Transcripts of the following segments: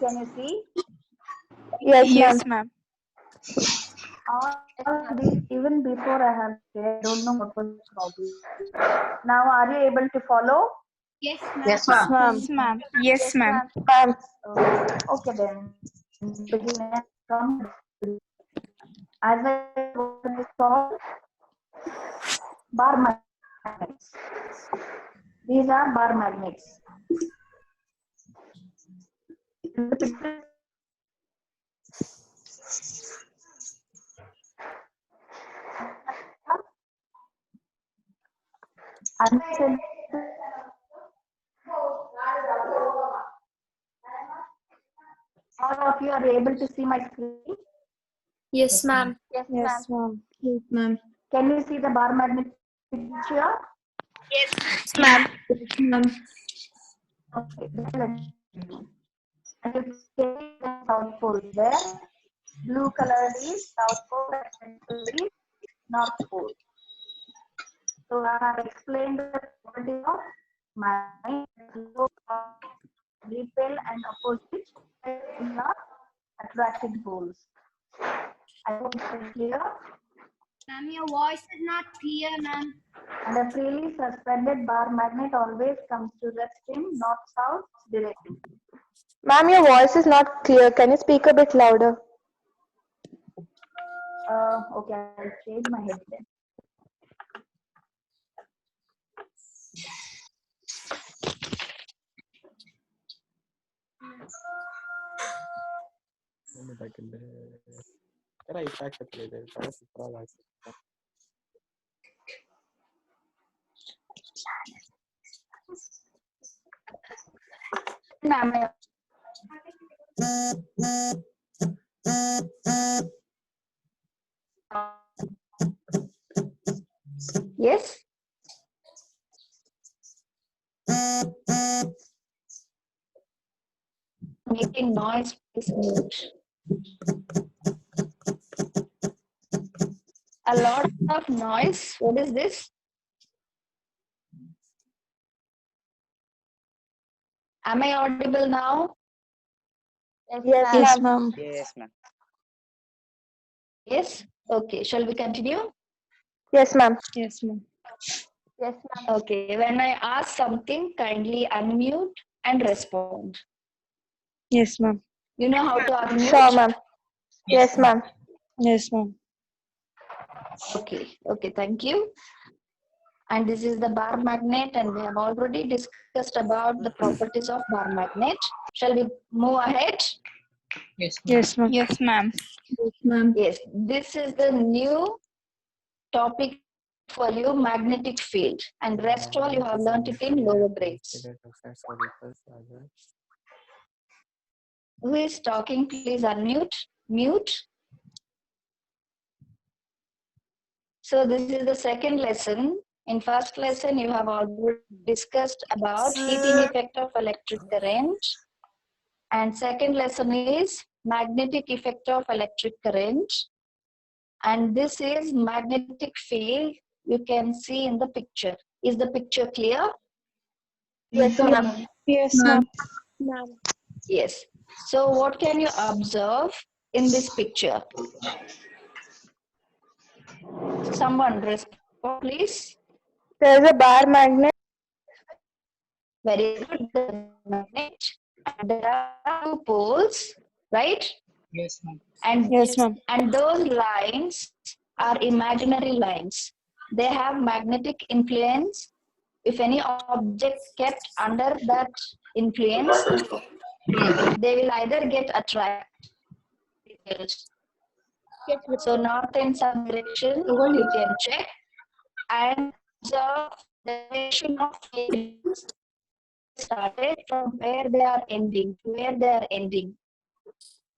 can you see? Yes, ma'am. All these, even before I have shared, I don't know what was the problem. Now, are you able to follow? Yes, ma'am. Yes, ma'am. Yes, ma'am. Yes, ma'am. Okay, then begin from as I what it is called bar magnets. These are bar magnets. In the picture, as I said, all of you are able to see my screen. Yes, ma'am. Yes, ma'am. Yes, ma'am. Can you see the bar magnet picture? Yes, ma'am. Okay, then and you can see the South Pole there. Blue color is South Pole and red color is North Pole. So I have explained the property of magnet, repel and opposite in the attracted poles. I hope it is clear. Ma'am, your voice is not clear, ma'am. And a freely suspended bar magnet always comes to rest in north-south direction. Ma'am, your voice is not clear. Can you speak a bit louder? Okay, I'll change my headset. Ma'am, yes. Making noise, please mute. A lot of noise. What is this? Am I audible now? Yes, ma'am. Yes, ma'am. Yes. Okay. Shall we continue? Yes, ma'am. Yes, ma'am. Okay. When I ask something, kindly unmute and respond. Yes, ma'am. You know how to unmute? Sure, ma'am. Yes, ma'am. Yes, ma'am. Okay. Okay. Thank you. And this is the bar magnet, and we have already discussed about the properties of bar magnet. Shall we move ahead? Yes, ma'am. Yes, ma'am. Yes, ma'am. Yes. This is the new topic for you, magnetic field, and rest all you have learnt it in lower grades. Who is talking? Please unmute. Mute. So this is the second lesson. In first lesson, you have already discussed about heating effect of electric current. And second lesson is magnetic effect of electric current. And this is magnetic field you can see in the picture. Is the picture clear? Yes, ma'am. Yes, ma'am. Yes. So what can you observe in this picture? Someone respond, please. There's a bar magnet. Very good. The magnet. And there are two poles, right? Yes, ma'am. And Yes, ma'am. and those lines are imaginary lines. They have magnetic influence. If any object kept under that influence, they will either get attracted. So north and south direction, you can check and observe the direction of fields started from where they are ending to where they are ending.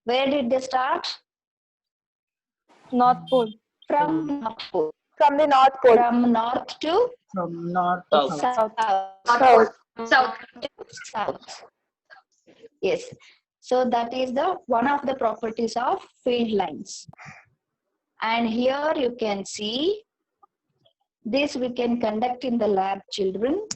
Where did they start? North Pole. From North Pole. From the North Pole. From north to From north to south. south. South. To south. Yes. So that is the one of the properties of field lines. And here you can see this we can conduct in the lab, children.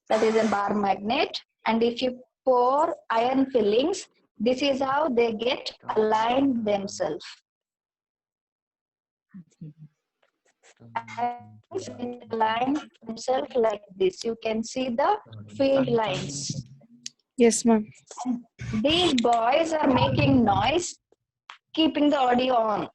That is a bar magnet. And if you pour iron fillings, This is how they get aligned themselves. And align themselves like this. You can see the field lines. Yes, ma'am. These boys are making noise, keeping the audio on.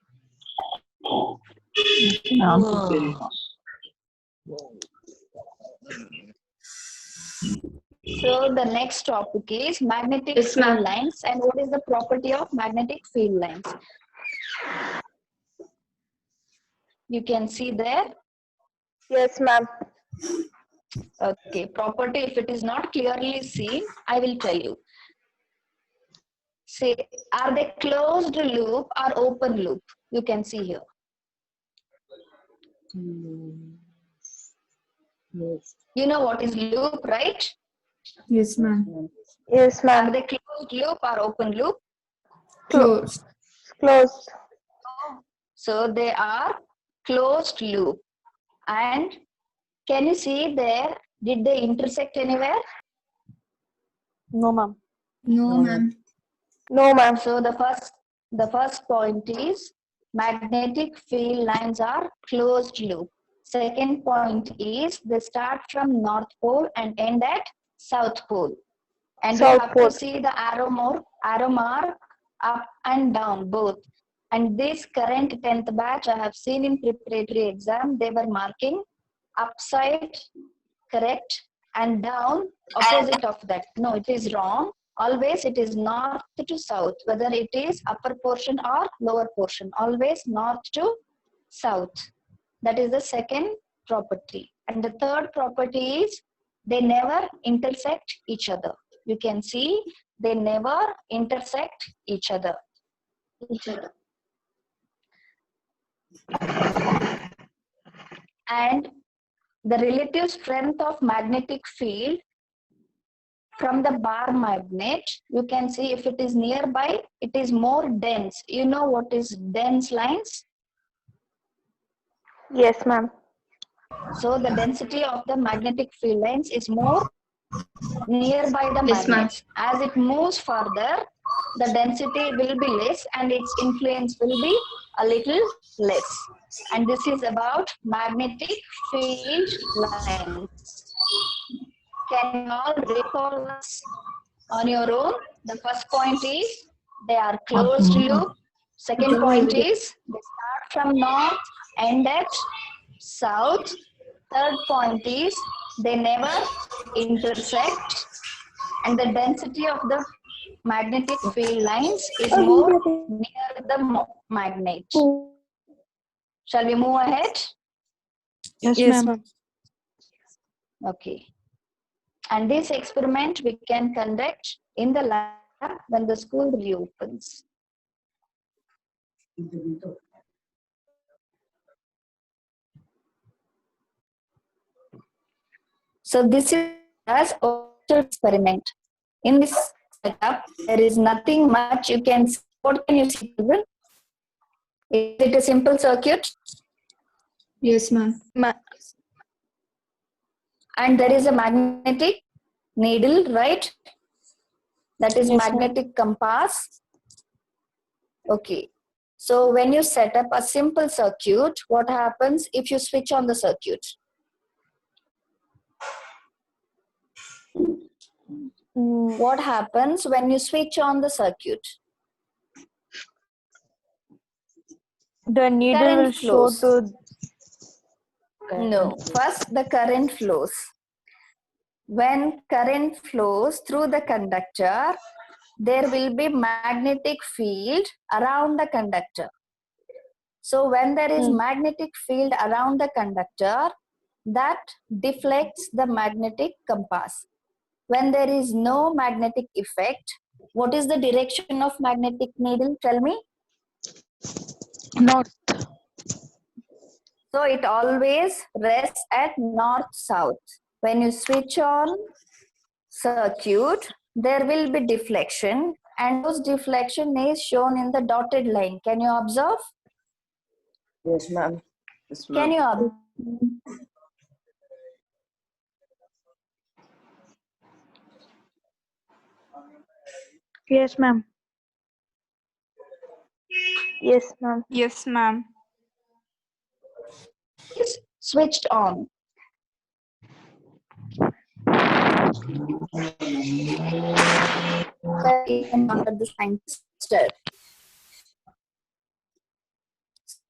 So the next topic is magnetic Yes, field ma'am. lines, and what is the property of magnetic field lines? You can see there. Yes, ma'am. Okay, property, if it is not clearly seen, I will tell you. Say, are they closed loop or open loop? You can see here. Yes. You know what is loop, right? Yes, ma'am. Yes, Are ma'am. they closed loop or open loop? Closed. Closed. So they are closed loop. And can you see there, did they intersect anywhere? No, ma'am. No, ma'am. No, ma'am. So the first point is magnetic field lines are closed loop. Second point is they start from North Pole and end at South Pole. And you South have Pole. to see the arrow mark up and down both. And this current 10th batch I have seen in preparatory exam, they were marking upside, correct, and down, opposite of that. No, it is wrong. Always it is north to south, whether it is upper portion or lower portion, always north to south. That is the second property. And the third property is they never intersect each other. You can see they never intersect each other. And the relative strength of magnetic field from the bar magnet, you can see if it is nearby, it is more dense. You know what is dense lines? Yes, ma'am. So the density of the magnetic field lines is more nearby the Yes, ma'am. magnets. As it moves further, the density will be less and its influence will be a little less. And this is about magnetic field lines. Can you all recall this on your own? The first point is they are closed loop. Second point is they start from north, end at south. Third point is they never intersect. And the density of the magnetic field lines is more near the magnet. Shall we move ahead? Yes, ma'am. Okay. And this experiment we can conduct in the lab when the school reopens. So this is as experiment. In this setup, there is nothing much you can see. What can you see, children? Is it a simple circuit? Yes, ma'am. And there is a magnetic needle, right? That is Yes, ma'am. magnetic compass. Okay. So when you set up a simple circuit, what happens if you switch on the circuit? What happens when you switch on the circuit? The needle Current will show flows. to. No, first the current flows. When current flows through the conductor, there will be magnetic field around the conductor. So when there is magnetic field around the conductor, that deflects the magnetic compass. When there is no magnetic effect, what is the direction of magnetic needle? Tell me. North. So it always rests at north-south. When you switch on circuit, there will be deflection, and those deflection is shown in the dotted line. Can you observe? Yes, ma'am. Yes, Can ma'am. you observe? Yes, ma'am. Yes, ma'am. Yes, ma'am. Is switched on. Under the scientist.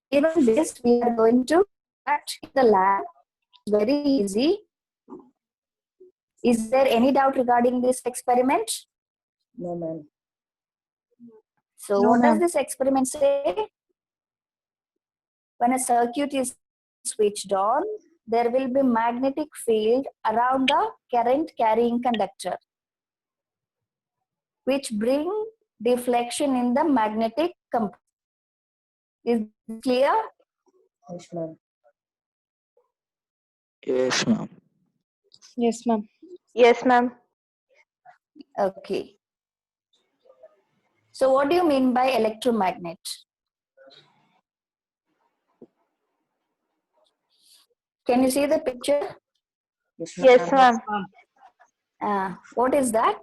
Even this we are going to act in the lab. Very easy. Is there any doubt regarding this experiment? No, ma'am. So No, what does ma'am. this experiment say? When a circuit is switched on, there will be magnetic field around the current carrying conductor, which bring deflection in the magnetic compass. Is it clear? Yes, ma'am. Yes, ma'am. Yes, ma'am. Yes, ma'am. Okay. So what do you mean by electromagnet? Can you see the picture? Yes, ma'am. What is that?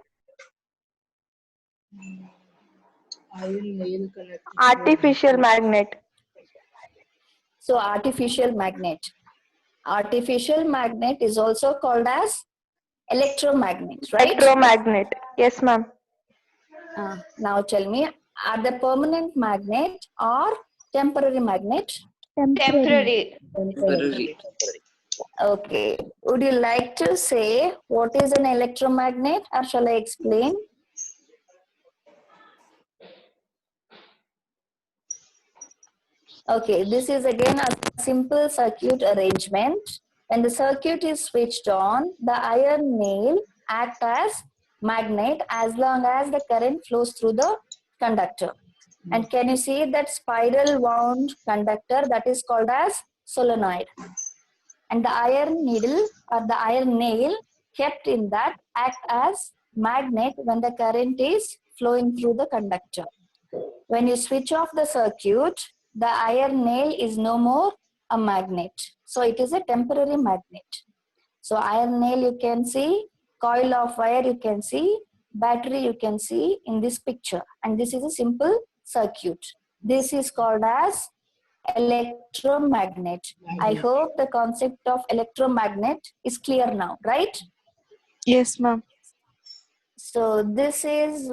Artificial magnet. So artificial magnet. Artificial magnet is also called as electromagnet, right? Electromagnet. Yes, ma'am. Now tell me, are they permanent magnet or temporary magnet? Temporary. Temporary. Okay. Would you like to say what is an electromagnet, or shall I explain? Okay, this is again a simple circuit arrangement. When the circuit is switched on, the iron nail acts as magnet as long as the current flows through the conductor. And can you see that spiral wound conductor that is called as solenoid? And the iron needle or the iron nail kept in that act as magnet when the current is flowing through the conductor. When you switch off the circuit, the iron nail is no more a magnet. So it is a temporary magnet. So iron nail you can see, coil of wire you can see, battery you can see in this picture. And this is a simple circuit. This is called as electromagnet. I hope the concept of electromagnet is clear now, right? Yes, ma'am. So this is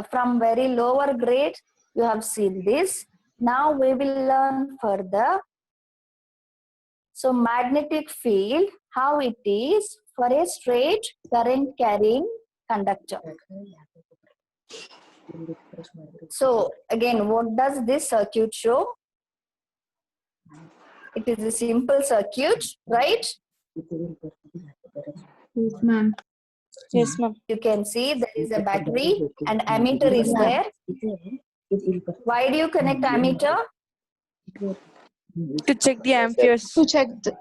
from very lower grade, you have seen this. Now we will learn further. So magnetic field, how it is for a straight current carrying conductor. So again, what does this circuit show? It is a simple circuit, right? Yes, ma'am. Yes, ma'am. You can see there is a battery and ammeter is there. Why do you connect ammeter? To check the amperes. To check the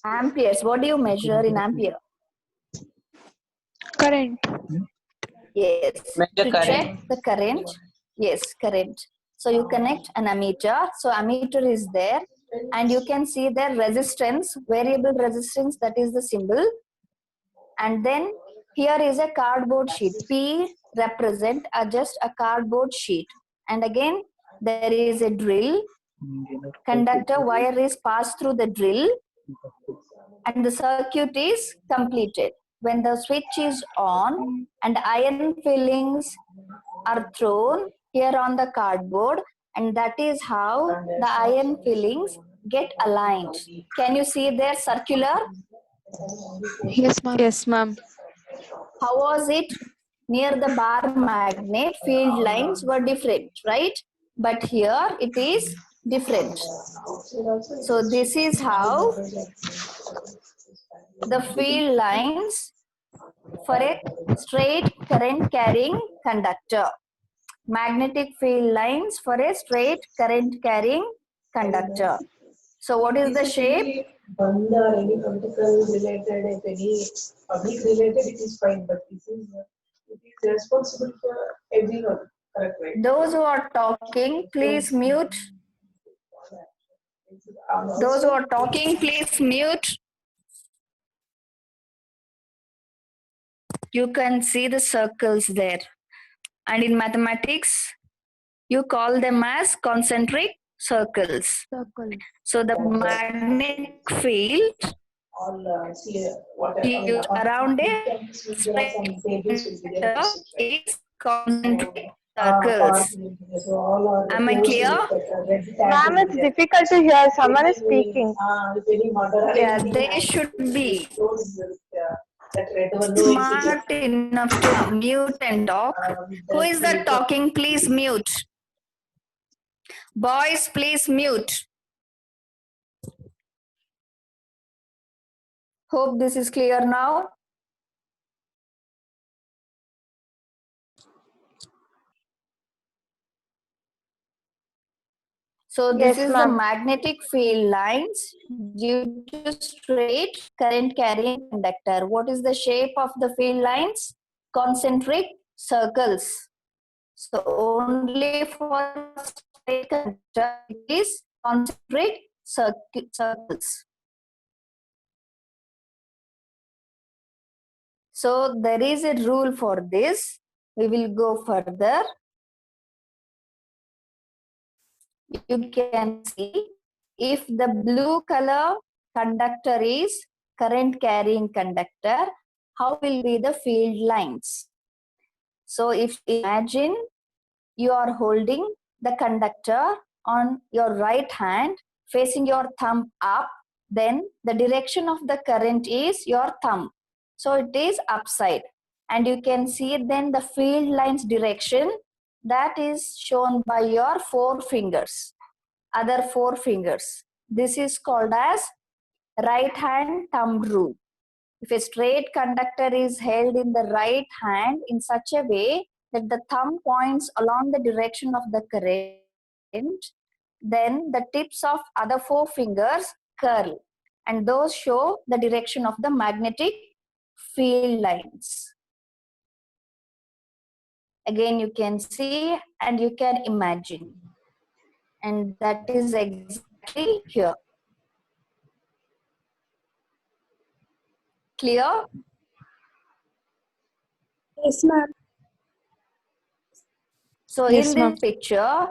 Amperes. What do you measure in ampere? Current. Yes. Measure To current. check the current. Yes, current. So you connect an ammeter. So ammeter is there. And you can see the resistance, variable resistance, that is the symbol. And then here is a cardboard sheet. P represent just a cardboard sheet. And again, there is a drill. Conductor wire is passed through the drill. And the circuit is completed. When the switch is on and iron fillings are thrown here on the cardboard, and that is how the iron fillings get aligned. Can you see there circular? Yes, ma'am. Yes, ma'am. How was it? Near the bar magnet, field lines were different, right? But here it is different. So this is how the field lines for a straight current carrying conductor. Magnetic field lines for a straight current carrying conductor. So what is the shape? Band or any political related, if any public related, it is fine. But this is it is responsible for everyone. Correct, right? Those who are talking, please mute. Those who are talking, please mute. You can see the circles there. And in mathematics, You call them as concentric circles. So the magnetic field All see what I mean, apart around from a chemistry, there are some tables will be there to conductor sit, right? is concentric Part circles. will be there. So all are Am I close clear? related. Red tag Ma'am, will be it's there. difficult to hear. Someone is If any, speaking. if any murder or Yeah, anything they happens, should it will be close with that red one. No exit. smart enough to mute and talk. With Who that is that filter. talking? Please mute. Boys, please mute. Hope this is clear now. So this Yes, is the ma'am. magnetic field lines due to straight current carrying conductor. What is the shape of the field lines? Concentric circles. So only for straight conductor it is concentric circles. So there is a rule for this. We will go further. You can see if the blue color conductor is current carrying conductor, how will be the field lines? So if imagine you are holding the conductor on your right hand facing your thumb up, then the direction of the current is your thumb. So it is upside. And you can see then the field lines direction that is shown by your 4 fingers. Other 4 fingers. This is called as right hand thumb rule. If a straight conductor is held in the right hand in such a way that the thumb points along the direction of the current, then the tips of other 4 fingers curl and those show the direction of the magnetic field lines. Again, you can see and you can imagine. And that is exactly here. Clear? Yes, ma'am. So Yes, in ma'am. this picture,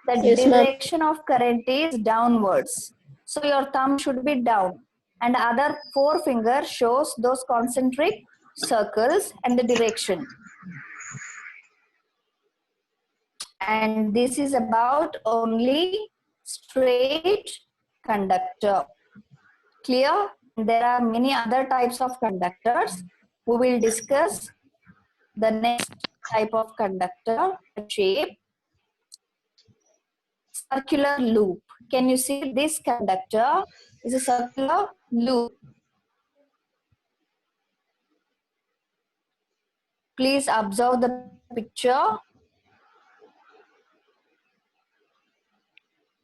the Yes, ma'am. direction of current is downwards. So your thumb should be down. And other 4 fingers shows those concentric circles and the direction. And this is about only straight conductor. Clear? There are many other types of conductors. We will discuss the next type of conductor shape. Circular loop. Can you see this conductor is a circular loop? Please observe the picture.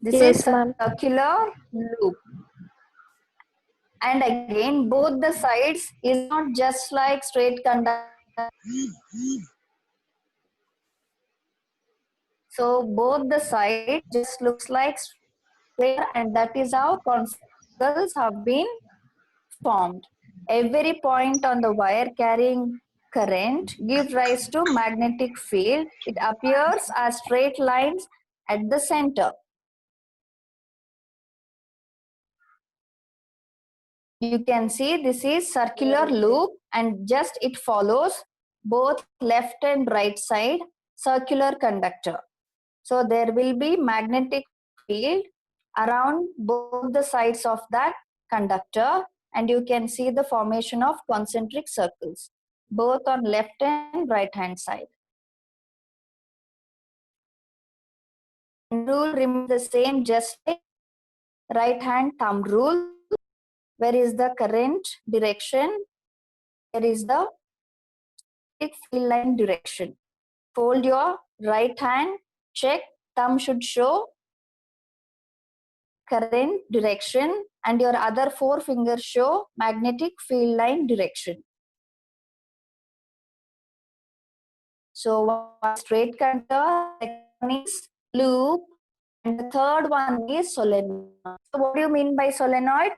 This is Yes, ma'am. circular loop. And again, both the sides is not just like straight conductor. So both the sides just looks like straight, and that is how circles have been formed. Every point on the wire carrying current gives rise to magnetic field. It appears as straight lines at the center. You can see this is circular loop and just it follows both left and right side circular conductor. So there will be magnetic field around both the sides of that conductor, and you can see the formation of concentric circles both on left and right hand side. Rule remains the same, just like right hand thumb rule. Where is the current direction? There is the field line direction. Fold your right hand, check, thumb should show current direction and your other 4 fingers show magnetic field line direction. So one straight conductor, second one is loop, and the third one is solenoid. So what do you mean by solenoid?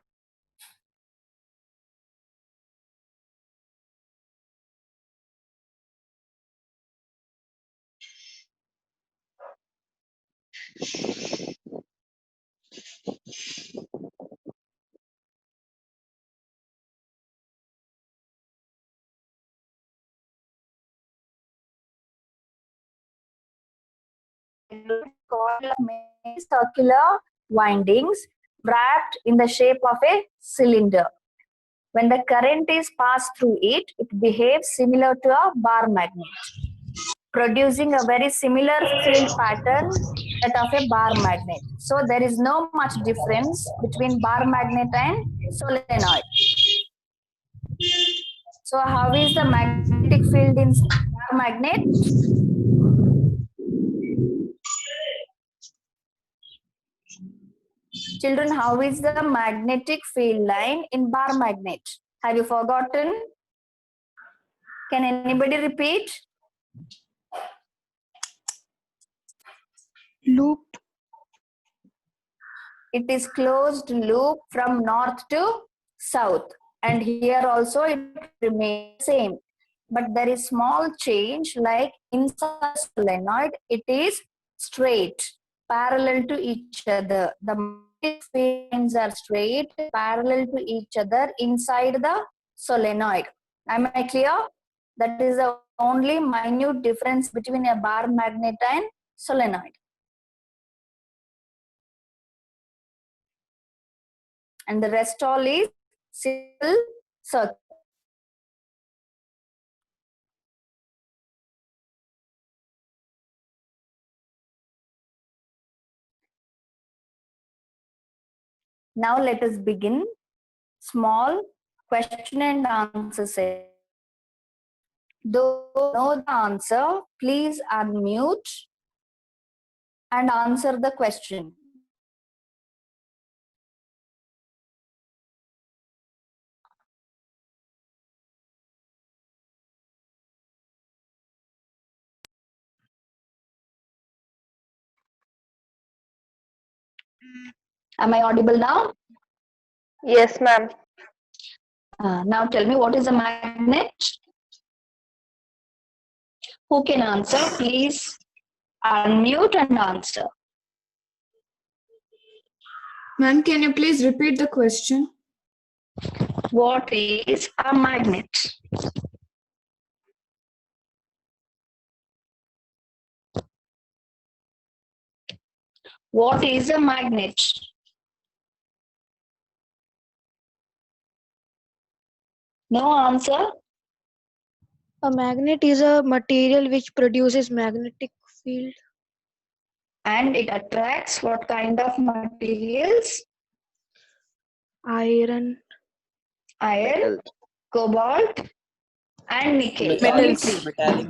Circular windings wrapped in the shape of a cylinder. When the current is passed through it, it behaves similar to a bar magnet, producing a very similar field pattern that of a bar magnet. So there is no much difference between bar magnet and solenoid. So how is the magnetic field in bar magnet? Children, how is the magnetic field line in bar magnet? Have you forgotten? Can anybody repeat? Loop. It is closed loop from north to south, and here also it remains same. But there is small change, like inside solenoid, it is straight, parallel to each other. The magnetic field lines are straight, parallel to each other inside the solenoid. Am I clear? That is the only minute difference between a bar magnet and solenoid. And the rest all is simple circuit. Now let us begin. Small question and answer session. Though you know the answer, please unmute and answer the question. Am I audible now? Yes, ma'am. Now tell me, what is a magnet? Who can answer? Please unmute and answer. Ma'am, can you please repeat the question? What is a magnet? What is a magnet? No answer? A magnet is a material which produces magnetic field. And it attracts what kind of materials? Iron. Iron, cobalt, and nickel. Metals. Metallic.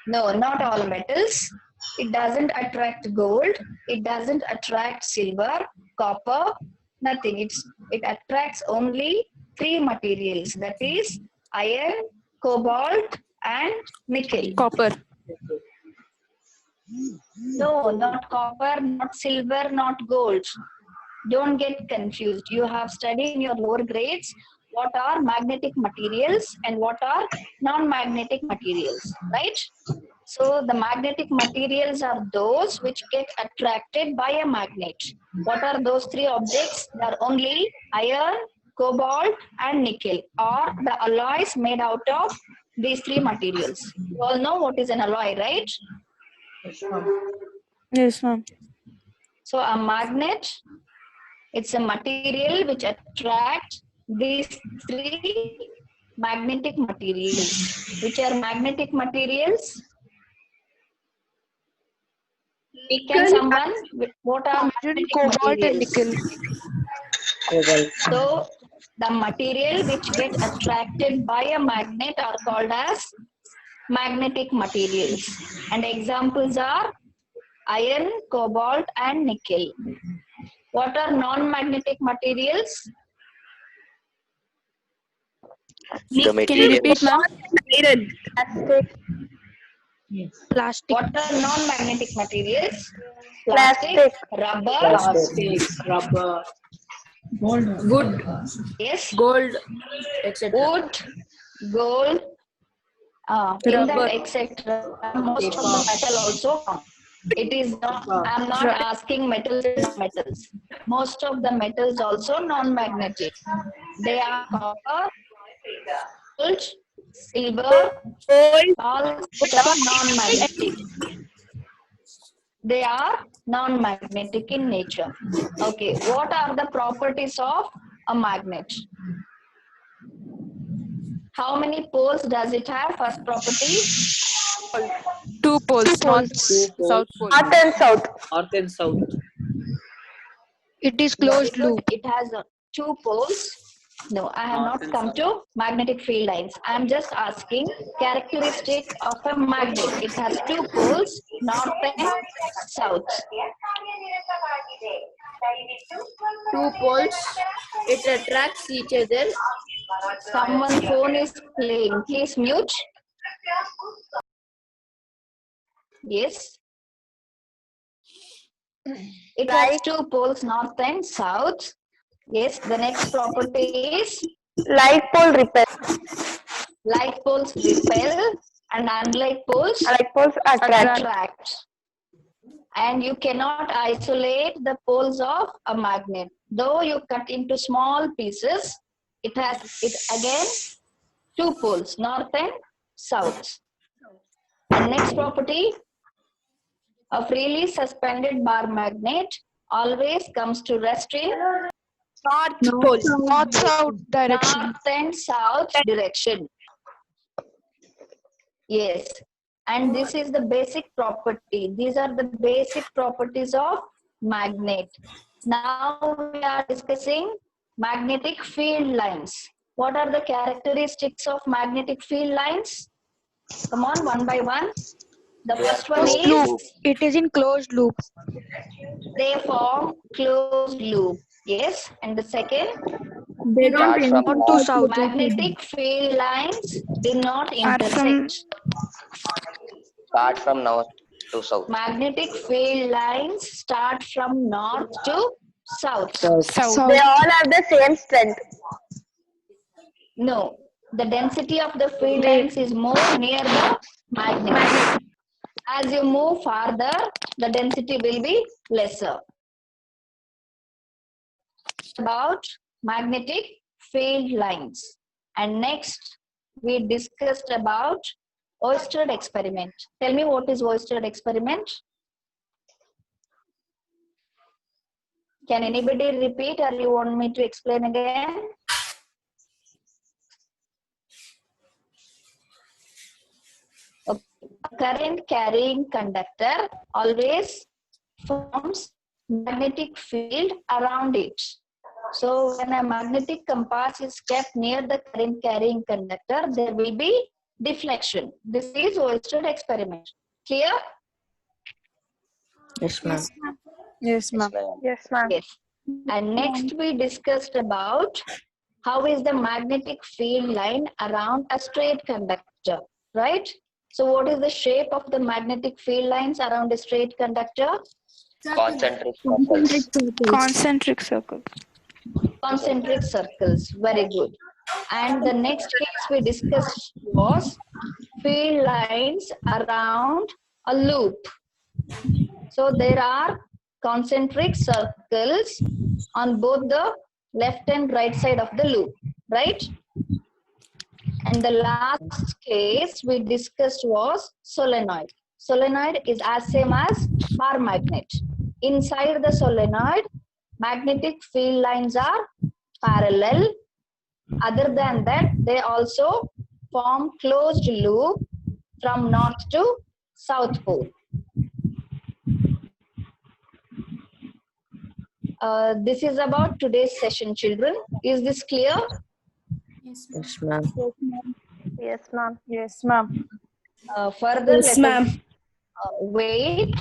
No, not all metals. It doesn't attract gold. It doesn't attract silver, copper, nothing. It attracts only three materials. That is iron, cobalt, and nickel. Copper. No, not copper, not silver, not gold. Don't get confused. You have studied in your lower grades what are magnetic materials and what are non-magnetic materials, right? So the magnetic materials are those which get attracted by a magnet. What are those three objects? They are only iron, cobalt, and nickel, or the alloys made out of these three materials. You all know what is an alloy, right? Yes, ma'am. So a magnet, it's a material which attracts these three magnetic materials. Which are magnetic materials? Can someone, what are magnetic Cobalt and materials? nickel. Cobalt. So the material which get attracted by a magnet are called as magnetic materials. And examples are iron, cobalt, and nickel. What are non-magnetic materials? Can you repeat, ma'am? Plastic. What are non-magnetic materials? Plastic. Rubber, Plastic. Rubber, Wood. yes, Gold. Etc. wood, gold, in Rubber. that etc. Most of the metal also come. It is not, I'm not asking metals. Most of the metals also non-magnetic. They are copper, gold, silver, all non-magnetic. They are non-magnetic in nature. Okay, what are the properties of a magnet? How many poles does it have? First property. 2 poles, north, Poles. south pole. North and south. North and south. It is Very closed good. loop. It has 2 poles. No, I have North not and come south. to magnetic field lines. I am just asking characteristic of a magnet. It has 2 poles, north and south. 2 poles. It attracts each other. Someone phone is playing. Please mute. Yes. It has 2 poles, north and south. Yes. The next property is Like pole repel. like poles repel and unlike poles Like poles attract. attract. And you cannot isolate the poles of a magnet. Though you cut into small pieces, it has again 2 poles, north and south. And next property, a freely suspended bar magnet always comes to rest in North-south direction. north and south direction. Yes. And this is the basic property. These are the basic properties of magnet. Now we are discussing magnetic field lines. What are the characteristics of magnetic field lines? Come on, one by one. The first one Closed is loop. It is in closed loop. they form closed loop. Yes. And the second, They don't Start from North to south. magnetic field lines do not Are from intersect. start from north to south. Magnetic field lines start from north to south. south. They all have the same strength. No, the density of the field lines is more near the magnet. As you move farther, the density will be lesser. About magnetic field lines. And next, we discussed about Oersted experiment. Tell me what is Oersted experiment? Can anybody repeat or you want me to explain again? Okay. A current carrying conductor always forms magnetic field around it. So when a magnetic compass is kept near the current carrying conductor, there will be deflection. This is Oersted experiment. Clear? Yes, ma'am. Yes, ma'am. Yes, ma'am. Yes. And next we discussed about how is the magnetic field line around a straight conductor, right? So what is the shape of the magnetic field lines around a straight conductor? Concentric circles. Concentric circle. Concentric circles. Very good. And the next case we discussed was field lines around a loop. So there are concentric circles on both the left and right side of the loop, right? And the last case we discussed was solenoid. Solenoid is as same as bar magnet. Inside the solenoid, magnetic field lines are parallel. Other than that, they also form closed loop from north to south pole. This is about today's session, children. Is this clear? Yes, ma'am. Yes, ma'am. Yes, ma'am. Further, let us wait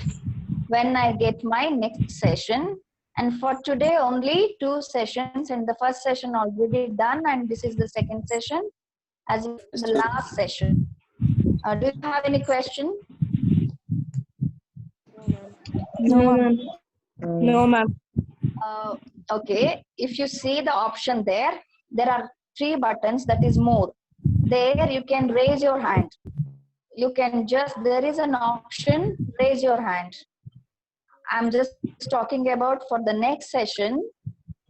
when I get my next session. And for today, only 2 sessions, and the first session already done, and this is the second session as the last session. Do you have any question? No, ma'am. No, ma'am. Okay, if you see the option there are 3 buttons, that is more. There you can raise your hand. You can just, there is an option, raise your hand. I'm just talking about for the next session.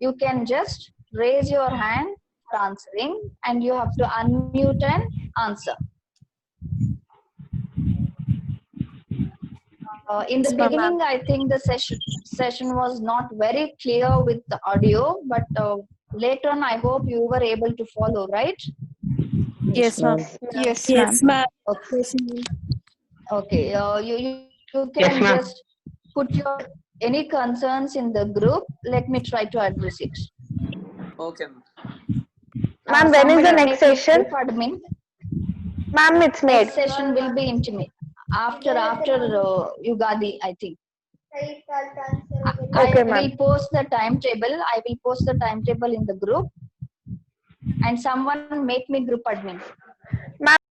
You can just raise your hand for answering and you have to unmute and answer. In the beginning, I think the session was not very clear with the audio, but later on, I hope you were able to follow, right? Yes, ma'am. Yes, Yes, ma'am. Okay. Okay. You Yes, can ma'am. just put your any concerns in the group. Let me try to address it. Okay. Ma'am, when is the Somebody next make me session? group admin. Ma'am, it's made. Next session will be intimate after Yugadi, I think. Okay, I ma'am. will post the timetable. I will post the timetable in the group, and someone make me group admin.